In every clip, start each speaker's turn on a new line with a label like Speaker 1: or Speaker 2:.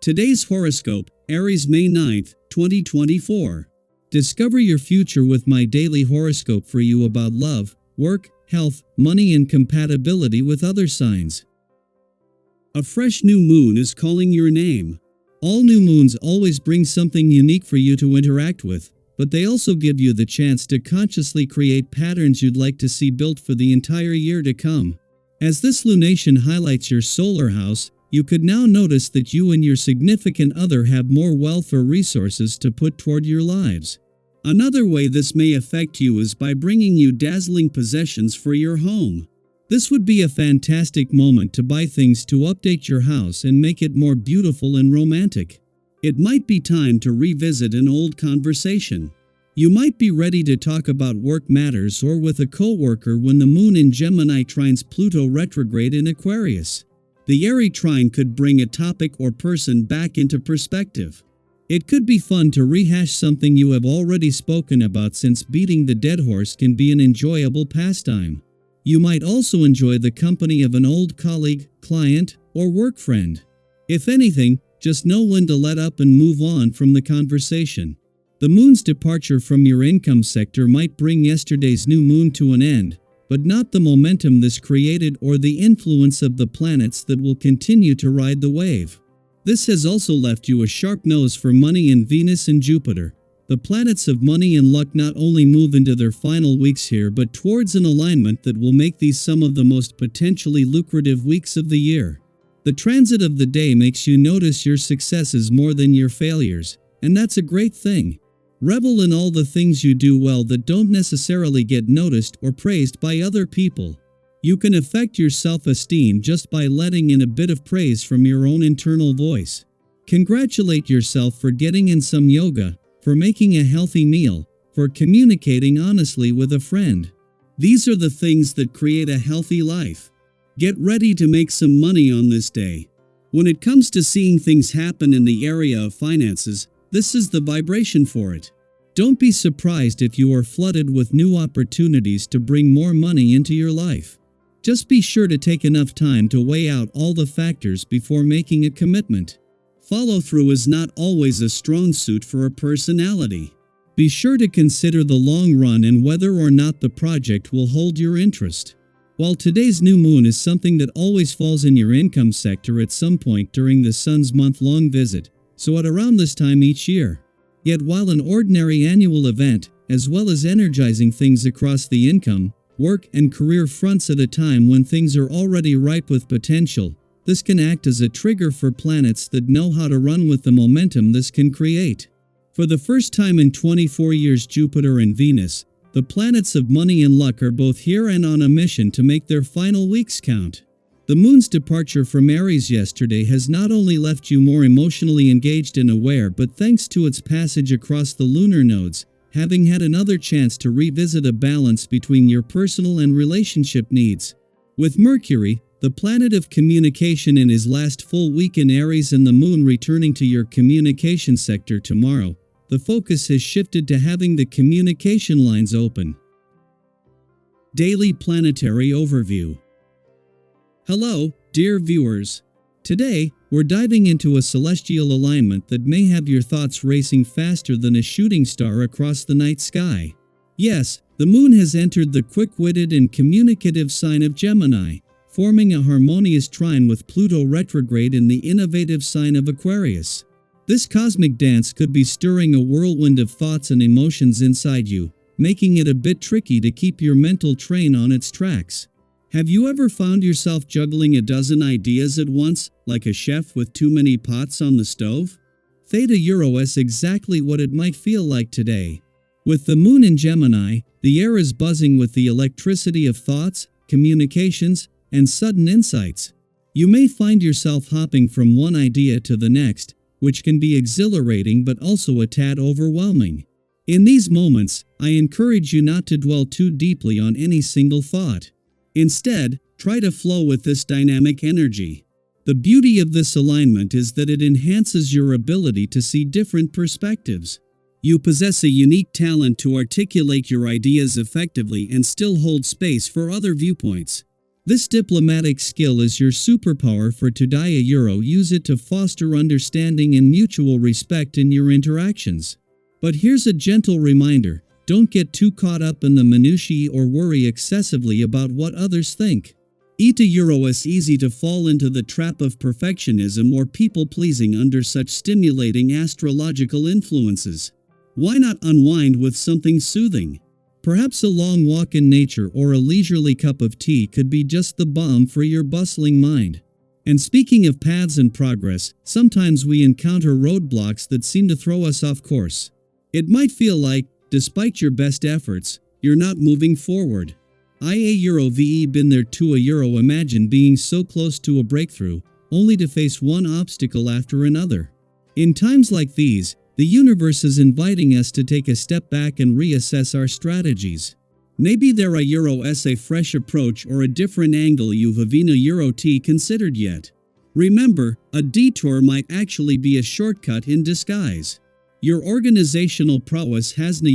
Speaker 1: Today's horoscope, Aries May 9th, 2024. Discover your future with my daily horoscope for you about love, work, health, money and compatibility with other signs. A fresh new moon is calling your name. All new moons always bring something unique for you to interact with, but they also give you the chance to consciously create patterns you'd like to see built for the entire year to come. As this lunation highlights your solar house, you could now notice that you and your significant other have more wealth or resources to put toward your lives. Another way this may affect you is by bringing you dazzling possessions for your home. This would be a fantastic moment to buy things to update your house and make it more beautiful and romantic. It might be time to revisit an old conversation. You might be ready to talk about work matters or with a coworker when the moon in Gemini trines Pluto retrograde in Aquarius. The Aries trine could bring a topic or person back into perspective. It could be fun to rehash something you have already spoken about, since beating the dead horse can be an enjoyable pastime. You might also enjoy the company of an old colleague, client, or work friend. If anything, just know when to let up and move on from the conversation. The moon's departure from your income sector might bring yesterday's new moon to an end, but not the momentum this created or the influence of the planets that will continue to ride the wave. This has also left you a sharp nose for money in Venus and Jupiter. The planets of money and luck not only move into their final weeks here, but towards an alignment that will make these some of the most potentially lucrative weeks of the year. The transit of the day makes you notice your successes more than your failures, and that's a great thing. Revel in all the things you do well that don't necessarily get noticed or praised by other people. You can affect your self-esteem just by letting in a bit of praise from your own internal voice. Congratulate yourself for getting in some yoga, for making a healthy meal, for communicating honestly with a friend. These are the things that create a healthy life. Get ready to make some money on this day. When it comes to seeing things happen in the area of finances, this is the vibration for it. Don't be surprised if you are flooded with new opportunities to bring more money into your life. Just be sure to take enough time to weigh out all the factors before making a commitment. Follow-through is not always a strong suit for a personality. Be sure to consider the long run and whether or not the project will hold your interest. While today's new moon is something that always falls in your income sector at some point during the sun's month-long visit, so at around this time each year. Yet while an ordinary annual event, as well as energizing things across the income, work and career fronts at a time when things are already ripe with potential, this can act as a trigger for planets that know how to run with the momentum this can create. For the first time in 24 years, Jupiter and Venus, the planets of money and luck, are both here and on a mission to make their final weeks count. The moon's departure from Aries yesterday has not only left you more emotionally engaged and aware, but thanks to its passage across the lunar nodes, having had another chance to revisit a balance between your personal and relationship needs. With Mercury, the planet of communication, in his last full week in Aries and the moon returning to your communication sector tomorrow, the focus has shifted to having the communication lines open. Daily Planetary Overview. Hello, dear viewers. Today, we're diving into a celestial alignment that may have your thoughts racing faster than a shooting star across the night sky. Yes, the moon has entered the quick-witted and communicative sign of Gemini, forming a harmonious trine with Pluto retrograde in the innovative sign of Aquarius. This cosmic dance could be stirring a whirlwind of thoughts and emotions inside you, making it a bit tricky to keep your mental train on its tracks. Have you ever found yourself juggling a dozen ideas at once, like a chef with too many pots on the stove? Theta Euro is exactly what it might feel like today. With the moon in Gemini, the air is buzzing with the electricity of thoughts, communications, and sudden insights. You may find yourself hopping from one idea to the next, which can be exhilarating but also a tad overwhelming. In these moments, I encourage you not to dwell too deeply on any single thought. Instead, try to flow with this dynamic energy. The beauty of this alignment is that it enhances your ability to see different perspectives. You possess a unique talent to articulate your ideas effectively and still hold space for other viewpoints. This diplomatic skill is your superpower for today. Use it to foster understanding and mutual respect in your interactions. But here's a gentle reminder: don't get too caught up in the minutiae or worry excessively about what others think. It's easy to fall into the trap of perfectionism or people-pleasing under such stimulating astrological influences. Why not unwind with something soothing? Perhaps a long walk in nature or a leisurely cup of tea could be just the balm for your bustling mind. And speaking of paths and progress, sometimes we encounter roadblocks that seem to throw us off course. It might feel like, despite your best efforts, you're not moving forward. Been there too. Imagine being so close to a breakthrough, only to face one obstacle after another. In times like these, the universe is inviting us to take a step back and reassess our strategies. Maybe there is a fresh approach or a different angle you haven't considered yet. Remember, a detour might actually be a shortcut in disguise. Your organizational prowess hasn't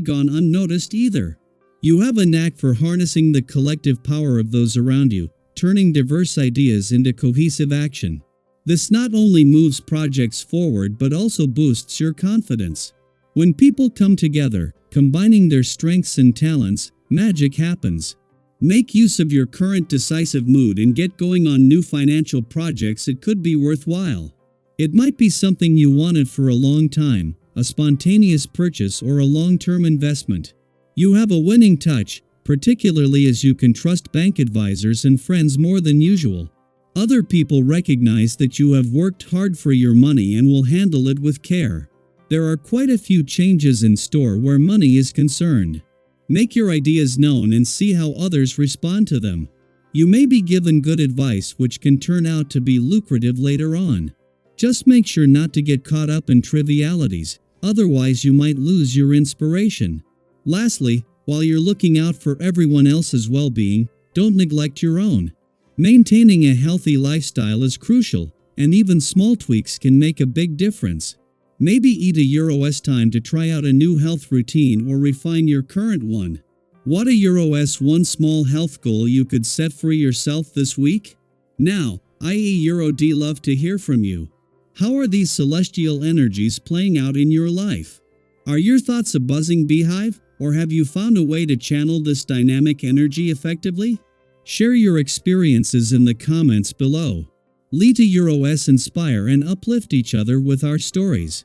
Speaker 1: gone unnoticed either. You have a knack for harnessing the collective power of those around you, turning diverse ideas into cohesive action. This not only moves projects forward but also boosts your confidence. When people come together, combining their strengths and talents, magic happens. Make use of your current decisive mood and get going on new financial projects. It could be worthwhile. It might be something you wanted for a long time, a spontaneous purchase or a long-term investment. You have a winning touch, particularly as you can trust bank advisors and friends more than usual. Other people recognize that you have worked hard for your money and will handle it with care. There are quite a few changes in store where money is concerned. Make your ideas known and see how others respond to them. You may be given good advice which can turn out to be lucrative later on. Just make sure not to get caught up in trivialities, otherwise you might lose your inspiration. Lastly, while you're looking out for everyone else's well-being, don't neglect your own. Maintaining a healthy lifestyle is crucial, and even small tweaks can make a big difference. Maybe it's time to try out a new health routine or refine your current one. What one small health goal you could set for yourself this week? Now, I'd love to hear from you. How are these celestial energies playing out in your life? Are your thoughts a buzzing beehive, or have you found a way to channel this dynamic energy effectively? Share your experiences in the comments below. Let us inspire and uplift each other with our stories.